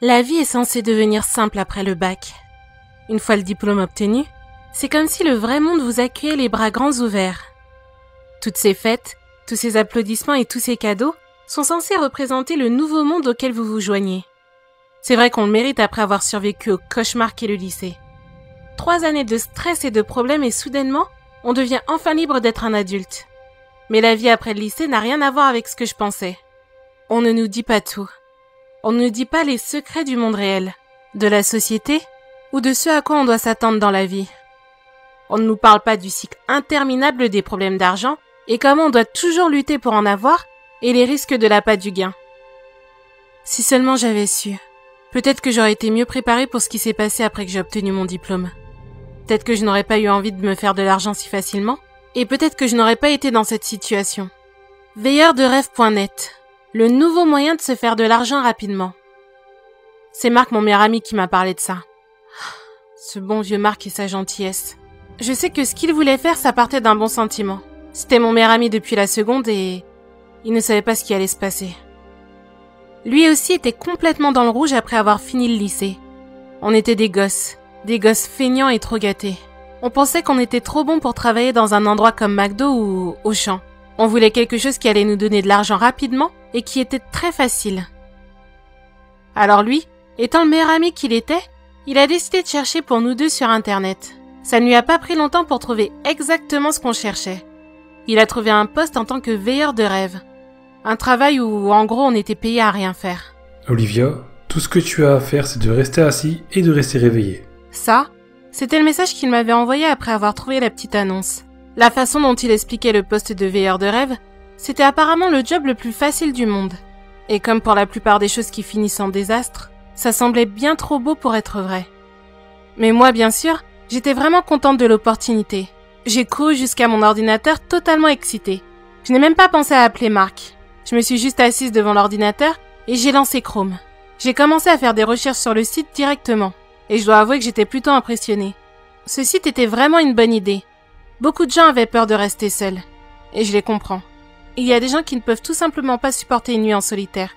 La vie est censée devenir simple après le bac. Une fois le diplôme obtenu, c'est comme si le vrai monde vous accueillait les bras grands ouverts. Toutes ces fêtes, tous ces applaudissements et tous ces cadeaux sont censés représenter le nouveau monde auquel vous vous joignez. C'est vrai qu'on le mérite après avoir survécu au cauchemar qu'est le lycée. 3 années de stress et de problèmes et soudainement, on devient enfin libre d'être un adulte. Mais la vie après le lycée n'a rien à voir avec ce que je pensais. On ne nous dit pas tout. On ne nous dit pas les secrets du monde réel, de la société ou de ce à quoi on doit s'attendre dans la vie. On ne nous parle pas du cycle interminable des problèmes d'argent et comment on doit toujours lutter pour en avoir et les risques de l'appât du gain. Si seulement j'avais su, peut-être que j'aurais été mieux préparée pour ce qui s'est passé après que j'ai obtenu mon diplôme. Peut-être que je n'aurais pas eu envie de me faire de l'argent si facilement et peut-être que je n'aurais pas été dans cette situation. Veilleurderêve.net, le nouveau moyen de se faire de l'argent rapidement. C'est Marc, mon meilleur ami, qui m'a parlé de ça. Ce bon vieux Marc et sa gentillesse. Je sais que ce qu'il voulait faire, ça partait d'un bon sentiment. C'était mon meilleur ami depuis la seconde et il ne savait pas ce qui allait se passer. Lui aussi était complètement dans le rouge après avoir fini le lycée. On était des gosses feignants et trop gâtés. On pensait qu'on était trop bons pour travailler dans un endroit comme McDo ou Auchan. On voulait quelque chose qui allait nous donner de l'argent rapidement et qui était très facile. Alors lui, étant le meilleur ami qu'il était, il a décidé de chercher pour nous deux sur Internet. Ça ne lui a pas pris longtemps pour trouver exactement ce qu'on cherchait. Il a trouvé un poste en tant que veilleur de rêve. Un travail où, en gros, on était payé à rien faire. Olivia, tout ce que tu as à faire, c'est de rester assis et de rester réveillé. Ça, c'était le message qu'il m'avait envoyé après avoir trouvé la petite annonce. La façon dont il expliquait le poste de veilleur de rêve, c'était apparemment le job le plus facile du monde. Et comme pour la plupart des choses qui finissent en désastre, ça semblait bien trop beau pour être vrai. Mais moi, bien sûr, j'étais vraiment contente de l'opportunité. J'ai couru jusqu'à mon ordinateur totalement excitée. Je n'ai même pas pensé à appeler Marc. Je me suis juste assise devant l'ordinateur et j'ai lancé Chrome. J'ai commencé à faire des recherches sur le site directement. Et je dois avouer que j'étais plutôt impressionnée. Ce site était vraiment une bonne idée. Beaucoup de gens avaient peur de rester seuls. Et je les comprends. Il y a des gens qui ne peuvent tout simplement pas supporter une nuit en solitaire.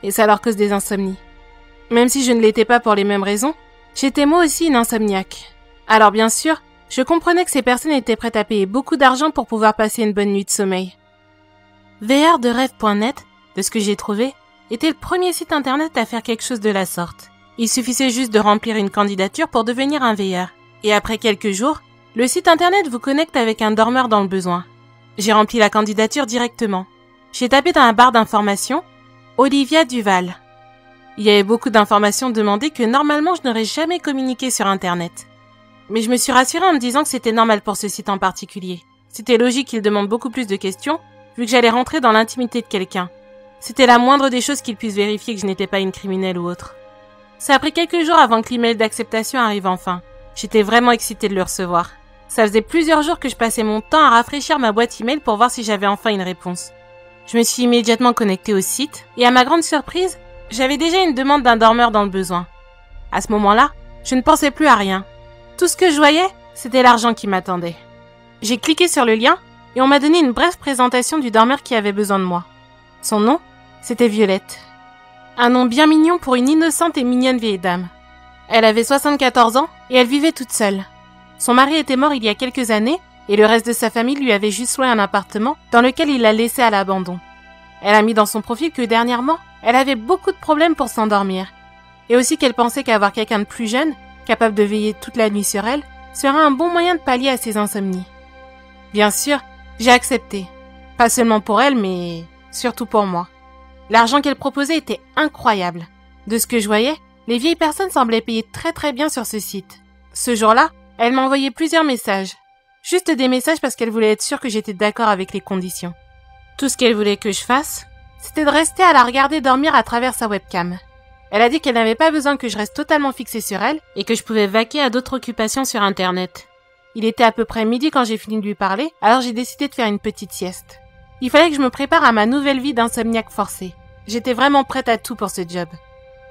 Et ça leur cause des insomnies. Même si je ne l'étais pas pour les mêmes raisons, j'étais moi aussi une insomniaque. Alors bien sûr, je comprenais que ces personnes étaient prêtes à payer beaucoup d'argent pour pouvoir passer une bonne nuit de sommeil. Veilleurderêve.net, de ce que j'ai trouvé, était le premier site internet à faire quelque chose de la sorte. Il suffisait juste de remplir une candidature pour devenir un veilleur. Et après quelques jours, le site internet vous connecte avec un dormeur dans le besoin. J'ai rempli la candidature directement. J'ai tapé dans la barre d'informations « Olivia Duval ». Il y avait beaucoup d'informations demandées que normalement je n'aurais jamais communiquées sur internet. Mais je me suis rassurée en me disant que c'était normal pour ce site en particulier. C'était logique qu'il demande beaucoup plus de questions, vu que j'allais rentrer dans l'intimité de quelqu'un. C'était la moindre des choses qu'il puisse vérifier que je n'étais pas une criminelle ou autre. Ça a pris quelques jours avant que l'email d'acceptation arrive enfin. J'étais vraiment excitée de le recevoir. Ça faisait plusieurs jours que je passais mon temps à rafraîchir ma boîte email pour voir si j'avais enfin une réponse. Je me suis immédiatement connectée au site, et à ma grande surprise, j'avais déjà une demande d'un dormeur dans le besoin. À ce moment-là, je ne pensais plus à rien. Tout ce que je voyais, c'était l'argent qui m'attendait. J'ai cliqué sur le lien et on m'a donné une brève présentation du dormeur qui avait besoin de moi. Son nom, c'était Violette. Un nom bien mignon pour une innocente et mignonne vieille dame. Elle avait 74 ans et elle vivait toute seule. Son mari était mort il y a quelques années et le reste de sa famille lui avait juste loué un appartement dans lequel il l'a laissé à l'abandon. Elle a mis dans son profil que dernièrement, elle avait beaucoup de problèmes pour s'endormir. Et aussi qu'elle pensait qu'avoir quelqu'un de plus jeune, capable de veiller toute la nuit sur elle, serait un bon moyen de pallier à ses insomnies. Bien sûr, j'ai accepté. Pas seulement pour elle, mais surtout pour moi. L'argent qu'elle proposait était incroyable. De ce que je voyais, les vieilles personnes semblaient payer très bien sur ce site. Ce jour-là, elle m'a envoyé plusieurs messages. Juste des messages parce qu'elle voulait être sûre que j'étais d'accord avec les conditions. Tout ce qu'elle voulait que je fasse, c'était de rester à la regarder dormir à travers sa webcam. Elle a dit qu'elle n'avait pas besoin que je reste totalement fixée sur elle et que je pouvais vaquer à d'autres occupations sur Internet. Il était à peu près midi quand j'ai fini de lui parler, alors j'ai décidé de faire une petite sieste. Il fallait que je me prépare à ma nouvelle vie d'insomniaque forcée. J'étais vraiment prête à tout pour ce job.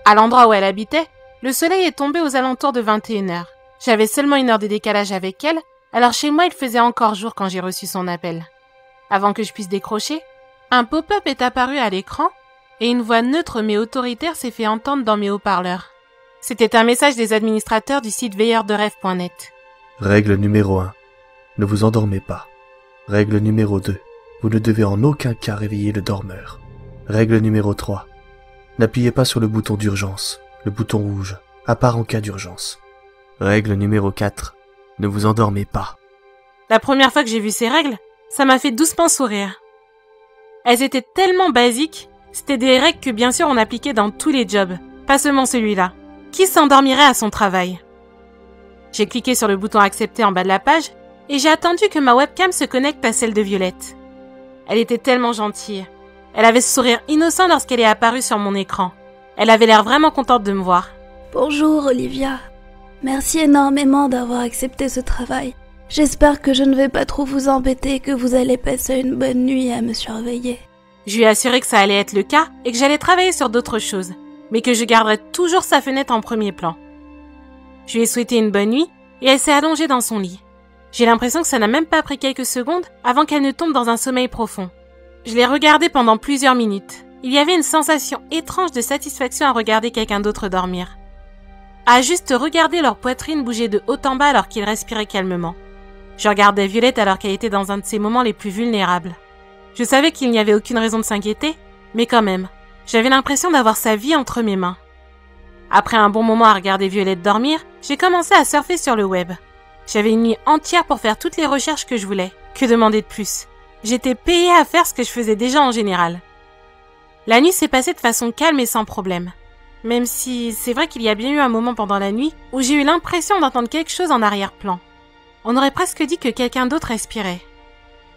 À l'endroit où elle habitait, le soleil est tombé aux alentours de 21h. J'avais seulement 1 heure de décalage avec elle, alors chez moi il faisait encore jour quand j'ai reçu son appel. Avant que je puisse décrocher, un pop-up est apparu à l'écran et une voix neutre mais autoritaire s'est fait entendre dans mes haut-parleurs. C'était un message des administrateurs du site veilleurdesrêves.net. Règle numéro 1. Ne vous endormez pas. Règle numéro 2. Vous ne devez en aucun cas réveiller le dormeur. Règle numéro 3. N'appuyez pas sur le bouton d'urgence, le bouton rouge, à part en cas d'urgence. Règle numéro 4. Ne vous endormez pas. La première fois que j'ai vu ces règles, ça m'a fait doucement sourire. Elles étaient tellement basiques, c'était des règles que bien sûr on appliquait dans tous les jobs, pas seulement celui-là. Qui s'endormirait à son travail? J'ai cliqué sur le bouton accepter en bas de la page et j'ai attendu que ma webcam se connecte à celle de Violette. Elle était tellement gentille. Elle avait ce sourire innocent lorsqu'elle est apparue sur mon écran. Elle avait l'air vraiment contente de me voir. Bonjour Olivia. Merci énormément d'avoir accepté ce travail. J'espère que je ne vais pas trop vous embêter et que vous allez passer une bonne nuit à me surveiller. Je lui ai assuré que ça allait être le cas et que j'allais travailler sur d'autres choses, mais que je garderais toujours sa fenêtre en premier plan. Je lui ai souhaité une bonne nuit et elle s'est allongée dans son lit. J'ai l'impression que ça n'a même pas pris quelques secondes avant qu'elle ne tombe dans un sommeil profond. Je l'ai regardée pendant plusieurs minutes. Il y avait une sensation étrange de satisfaction à regarder quelqu'un d'autre dormir. À juste regarder leur poitrine bouger de haut en bas alors qu'ils respiraient calmement. Je regardais Violette alors qu'elle était dans un de ses moments les plus vulnérables. Je savais qu'il n'y avait aucune raison de s'inquiéter, mais quand même, j'avais l'impression d'avoir sa vie entre mes mains. Après un bon moment à regarder Violette dormir, j'ai commencé à surfer sur le web. J'avais une nuit entière pour faire toutes les recherches que je voulais. Que demander de plus? J'étais payée à faire ce que je faisais déjà en général. La nuit s'est passée de façon calme et sans problème. Même si c'est vrai qu'il y a bien eu un moment pendant la nuit où j'ai eu l'impression d'entendre quelque chose en arrière-plan. On aurait presque dit que quelqu'un d'autre respirait.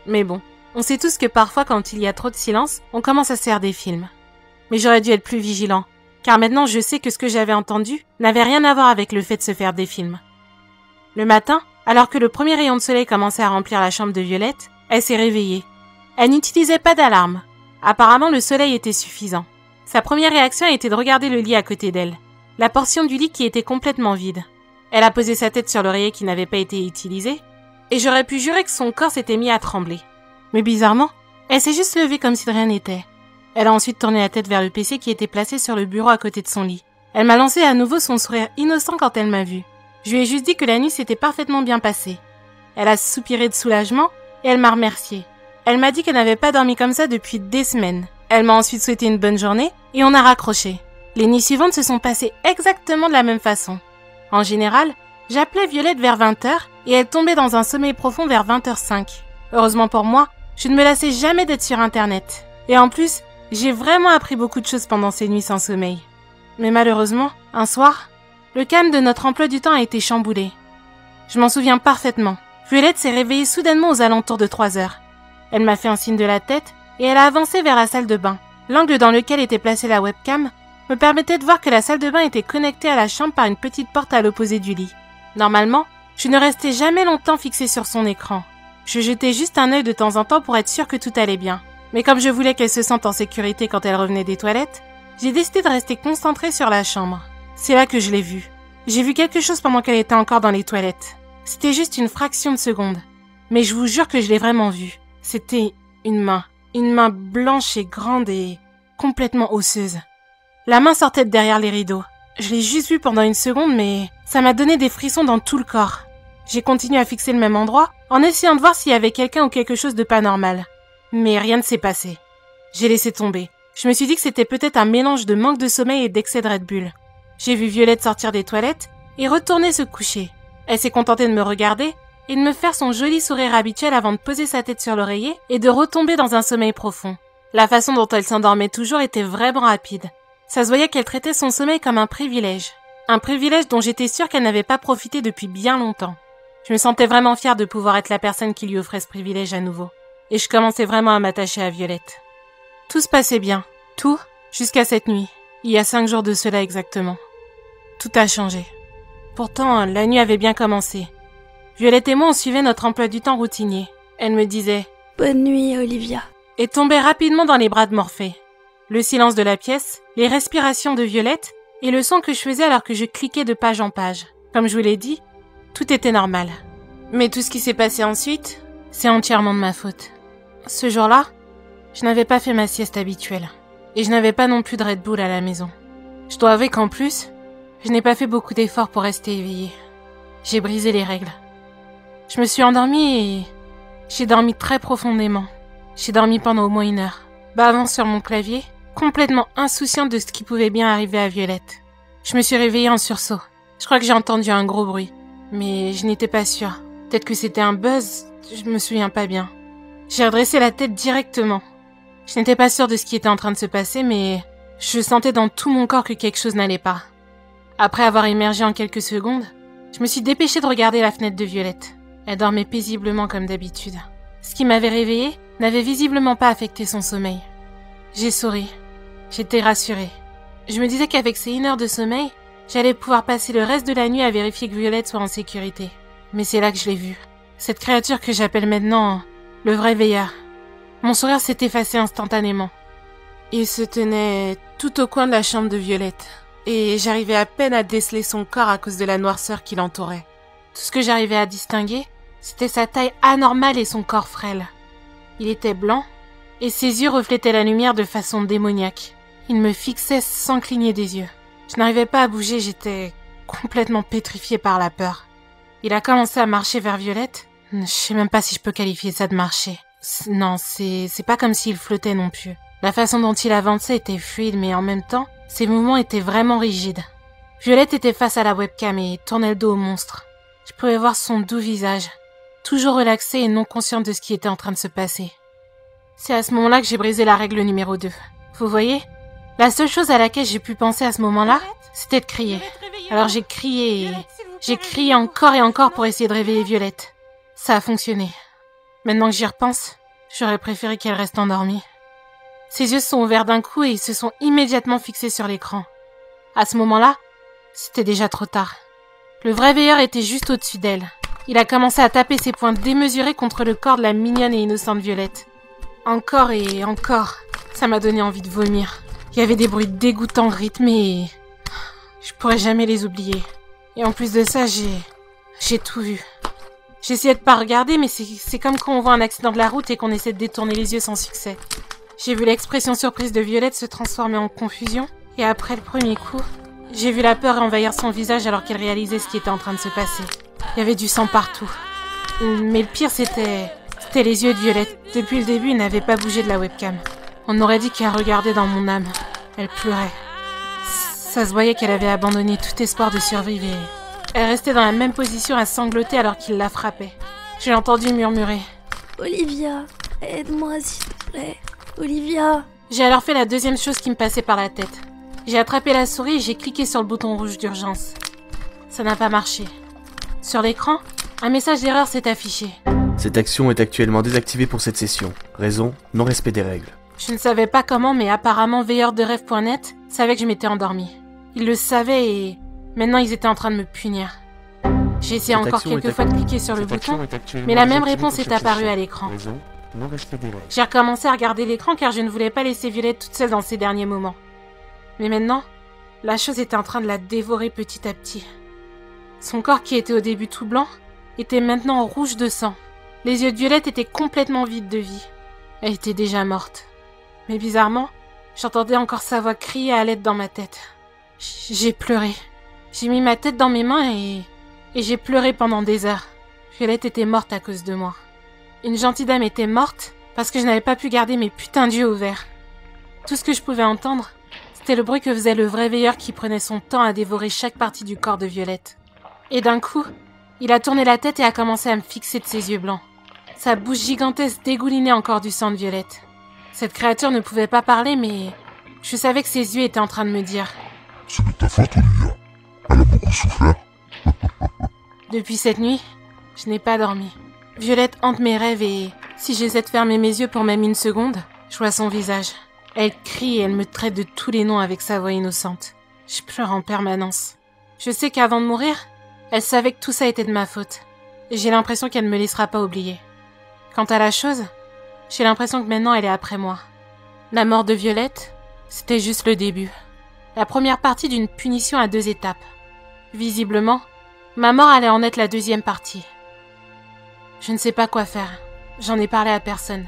Mais bon, on sait tous que parfois quand il y a trop de silence, on commence à se faire des films. Mais j'aurais dû être plus vigilant, car maintenant je sais que ce que j'avais entendu n'avait rien à voir avec le fait de se faire des films. Le matin, alors que le premier rayon de soleil commençait à remplir la chambre de Violette, elle s'est réveillée. Elle n'utilisait pas d'alarme. Apparemment, le soleil était suffisant. Sa première réaction a été de regarder le lit à côté d'elle, la portion du lit qui était complètement vide. Elle a posé sa tête sur l'oreiller qui n'avait pas été utilisé, et j'aurais pu jurer que son corps s'était mis à trembler. Mais bizarrement, elle s'est juste levée comme si de rien n'était. Elle a ensuite tourné la tête vers le PC qui était placé sur le bureau à côté de son lit. Elle m'a lancé à nouveau son sourire innocent quand elle m'a vue. Je lui ai juste dit que la nuit s'était parfaitement bien passée. Elle a soupiré de soulagement et elle m'a remercié. Elle m'a dit qu'elle n'avait pas dormi comme ça depuis des semaines. Elle m'a ensuite souhaité une bonne journée et on a raccroché. Les nuits suivantes se sont passées exactement de la même façon. En général, j'appelais Violette vers 20h et elle tombait dans un sommeil profond vers 20h05. Heureusement pour moi, je ne me lassais jamais d'être sur Internet. Et en plus, j'ai vraiment appris beaucoup de choses pendant ces nuits sans sommeil. Mais malheureusement, un soir, le calme de notre emploi du temps a été chamboulé. Je m'en souviens parfaitement. Violette s'est réveillée soudainement aux alentours de 3h. Elle m'a fait un signe de la tête et elle a avancé vers la salle de bain. L'angle dans lequel était placée la webcam me permettait de voir que la salle de bain était connectée à la chambre par une petite porte à l'opposé du lit. Normalement, je ne restais jamais longtemps fixée sur son écran. Je jetais juste un œil de temps en temps pour être sûre que tout allait bien. Mais comme je voulais qu'elle se sente en sécurité quand elle revenait des toilettes, j'ai décidé de rester concentrée sur la chambre. C'est là que je l'ai vue. J'ai vu quelque chose pendant qu'elle était encore dans les toilettes. C'était juste une fraction de seconde. Mais je vous jure que je l'ai vraiment vue. C'était une main blanche et grande et complètement osseuse. La main sortait de derrière les rideaux. Je l'ai juste vue pendant une seconde, mais ça m'a donné des frissons dans tout le corps. J'ai continué à fixer le même endroit en essayant de voir s'il y avait quelqu'un ou quelque chose de pas normal. Mais rien ne s'est passé. J'ai laissé tomber. Je me suis dit que c'était peut-être un mélange de manque de sommeil et d'excès de Red Bull. J'ai vu Violette sortir des toilettes et retourner se coucher. Elle s'est contentée de me regarder et de me faire son joli sourire habituel avant de poser sa tête sur l'oreiller et de retomber dans un sommeil profond. La façon dont elle s'endormait toujours était vraiment rapide. Ça se voyait qu'elle traitait son sommeil comme un privilège. Un privilège dont j'étais sûre qu'elle n'avait pas profité depuis bien longtemps. Je me sentais vraiment fière de pouvoir être la personne qui lui offrait ce privilège à nouveau. Et je commençais vraiment à m'attacher à Violette. Tout se passait bien. Tout, jusqu'à cette nuit. Il y a 5 jours de cela exactement. Tout a changé. Pourtant, la nuit avait bien commencé. Violette et moi, on suivait notre emploi du temps routinier. Elle me disait « Bonne nuit, Olivia » et tombait rapidement dans les bras de Morphée. Le silence de la pièce, les respirations de Violette et le son que je faisais alors que je cliquais de page en page. Comme je vous l'ai dit, tout était normal. Mais tout ce qui s'est passé ensuite, c'est entièrement de ma faute. Ce jour-là, je n'avais pas fait ma sieste habituelle. Et je n'avais pas non plus de Red Bull à la maison. Je dois avouer qu'en plus, je n'ai pas fait beaucoup d'efforts pour rester éveillée. J'ai brisé les règles. Je me suis endormie et j'ai dormi très profondément. J'ai dormi pendant au moins 1 heure, bavant sur mon clavier, complètement insouciante de ce qui pouvait bien arriver à Violette. Je me suis réveillée en sursaut. Je crois que j'ai entendu un gros bruit, mais je n'étais pas sûre. Peut-être que c'était un buzz, je me souviens pas bien. J'ai redressé la tête directement. Je n'étais pas sûre de ce qui était en train de se passer, mais je sentais dans tout mon corps que quelque chose n'allait pas. Après avoir émergé en quelques secondes, je me suis dépêchée de regarder la fenêtre de Violette. Elle dormait paisiblement comme d'habitude. Ce qui m'avait réveillée n'avait visiblement pas affecté son sommeil. J'ai souri. J'étais rassurée. Je me disais qu'avec ces 1 heure de sommeil, j'allais pouvoir passer le reste de la nuit à vérifier que Violette soit en sécurité. Mais c'est là que je l'ai vue. Cette créature que j'appelle maintenant le vrai veilleur. Mon sourire s'est effacé instantanément. Il se tenait tout au coin de la chambre de Violette. Et j'arrivais à peine à déceler son corps à cause de la noirceur qui l'entourait. Tout ce que j'arrivais à distinguer, c'était sa taille anormale et son corps frêle. Il était blanc, et ses yeux reflétaient la lumière de façon démoniaque. Il me fixait sans cligner des yeux. Je n'arrivais pas à bouger, j'étais complètement pétrifiée par la peur. Il a commencé à marcher vers Violette. Je sais même pas si je peux qualifier ça de marcher. Non, c'est pas comme s'il flottait non plus. La façon dont il avançait était fluide, mais en même temps, ses mouvements étaient vraiment rigides. Violette était face à la webcam et tournait le dos au monstre. Je pouvais voir son doux visage, toujours relaxé et non consciente de ce qui était en train de se passer. C'est à ce moment-là que j'ai brisé la règle numéro 2. Vous voyez ? La seule chose à laquelle j'ai pu penser à ce moment-là, c'était de crier. Alors j'ai crié et j'ai crié encore et encore pour essayer de réveiller Violette. Ça a fonctionné. Maintenant que j'y repense, j'aurais préféré qu'elle reste endormie. Ses yeux se sont ouverts d'un coup et ils se sont immédiatement fixés sur l'écran. À ce moment-là, c'était déjà trop tard. Le vrai veilleur était juste au-dessus d'elle. Il a commencé à taper ses poings démesurés contre le corps de la mignonne et innocente Violette. Encore et encore, ça m'a donné envie de vomir. Il y avait des bruits dégoûtants rythmés et je pourrais jamais les oublier. Et en plus de ça, j'ai tout vu. J'essayais de pas regarder, mais c'est comme quand on voit un accident de la route et qu'on essaie de détourner les yeux sans succès. J'ai vu l'expression surprise de Violette se transformer en confusion, et après le premier coup, j'ai vu la peur envahir son visage alors qu'elle réalisait ce qui était en train de se passer. Il y avait du sang partout. Mais le pire, c'était les yeux de Violette. Depuis le début, ils n'avaient pas bougé de la webcam. On aurait dit qu'elle regardait dans mon âme. Elle pleurait. Ça se voyait qu'elle avait abandonné tout espoir de survivre et elle restait dans la même position à sangloter alors qu'il la frappait. Je l'ai entendu murmurer. Olivia, aide-moi s'il te plaît. Olivia. J'ai alors fait la deuxième chose qui me passait par la tête. J'ai attrapé la souris et j'ai cliqué sur le bouton rouge d'urgence. Ça n'a pas marché. Sur l'écran, un message d'erreur s'est affiché. Cette action est actuellement désactivée pour cette session. Raison, non-respect des règles. Je ne savais pas comment, mais apparemment veilleurdederêve.net savait que je m'étais endormie. Ils le savaient et maintenant ils étaient en train de me punir. J'ai essayé encore quelques fois de cliquer sur le bouton, mais la même réponse est apparue à l'écran. J'ai recommencé à regarder l'écran car je ne voulais pas laisser Violette toute seule dans ces derniers moments. Mais maintenant, la chose était en train de la dévorer petit à petit. Son corps qui était au début tout blanc, était maintenant rouge de sang. Les yeux de Violette étaient complètement vides de vie. Elle était déjà morte. Mais bizarrement, j'entendais encore sa voix crier à l'aide dans ma tête. J'ai pleuré. J'ai mis ma tête dans mes mains et j'ai pleuré pendant des heures. Violette était morte à cause de moi. Une gentille dame était morte parce que je n'avais pas pu garder mes putains d'yeux ouverts. Tout ce que je pouvais entendre, c'était le bruit que faisait le vrai veilleur qui prenait son temps à dévorer chaque partie du corps de Violette. Et d'un coup, il a tourné la tête et a commencé à me fixer de ses yeux blancs. Sa bouche gigantesque dégoulinait encore du sang de Violette. Cette créature ne pouvait pas parler, mais je savais que ses yeux étaient en train de me dire « C'est de ta faute, Olivia. Elle a beaucoup souffert. » Depuis cette nuit, je n'ai pas dormi. Violette hante mes rêves et si j'essaie de fermer mes yeux pour même une seconde, je vois son visage. Elle crie et elle me traite de tous les noms avec sa voix innocente. Je pleure en permanence. Je sais qu'avant de mourir, elle savait que tout ça était de ma faute. Et j'ai l'impression qu'elle ne me laissera pas oublier. Quant à la chose, j'ai l'impression que maintenant elle est après moi. La mort de Violette, c'était juste le début. La première partie d'une punition à 2 étapes. Visiblement, ma mort allait en être la deuxième partie. Je ne sais pas quoi faire. J'en ai parlé à personne.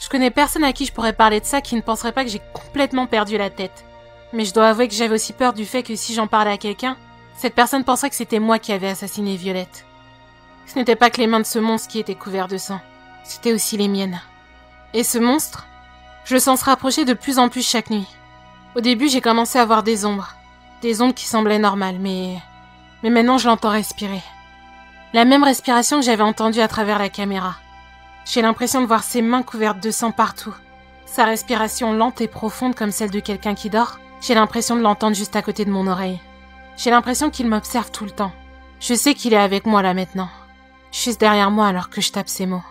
Je connais personne à qui je pourrais parler de ça qui ne penserait pas que j'ai complètement perdu la tête. Mais je dois avouer que j'avais aussi peur du fait que si j'en parlais à quelqu'un, cette personne penserait que c'était moi qui avais assassiné Violette. Ce n'était pas que les mains de ce monstre qui étaient couvertes de sang, c'était aussi les miennes. Et ce monstre, je le sens se rapprocher de plus en plus chaque nuit. Au début, j'ai commencé à voir des ombres qui semblaient normales, mais maintenant je l'entends respirer. La même respiration que j'avais entendue à travers la caméra. J'ai l'impression de voir ses mains couvertes de sang partout. Sa respiration lente et profonde comme celle de quelqu'un qui dort, j'ai l'impression de l'entendre juste à côté de mon oreille. J'ai l'impression qu'il m'observe tout le temps. Je sais qu'il est avec moi là maintenant. Juste derrière moi alors que je tape ces mots.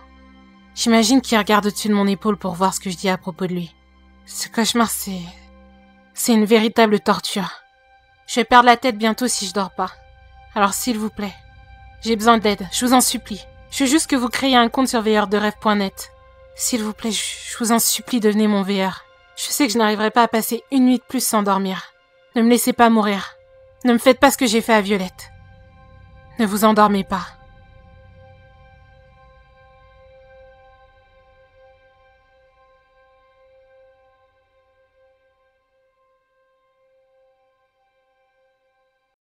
J'imagine qu'il regarde au-dessus de mon épaule pour voir ce que je dis à propos de lui. Ce cauchemar, c'est une véritable torture. Je vais perdre la tête bientôt si je dors pas. Alors s'il vous plaît, j'ai besoin d'aide, je vous en supplie. Je veux juste que vous créiez un compte sur veilleursderêve.net. S'il vous plaît, je vous en supplie, devenez mon veilleur. Je sais que je n'arriverai pas à passer une nuit de plus sans dormir. Ne me laissez pas mourir. Ne me faites pas ce que j'ai fait à Violette. Ne vous endormez pas.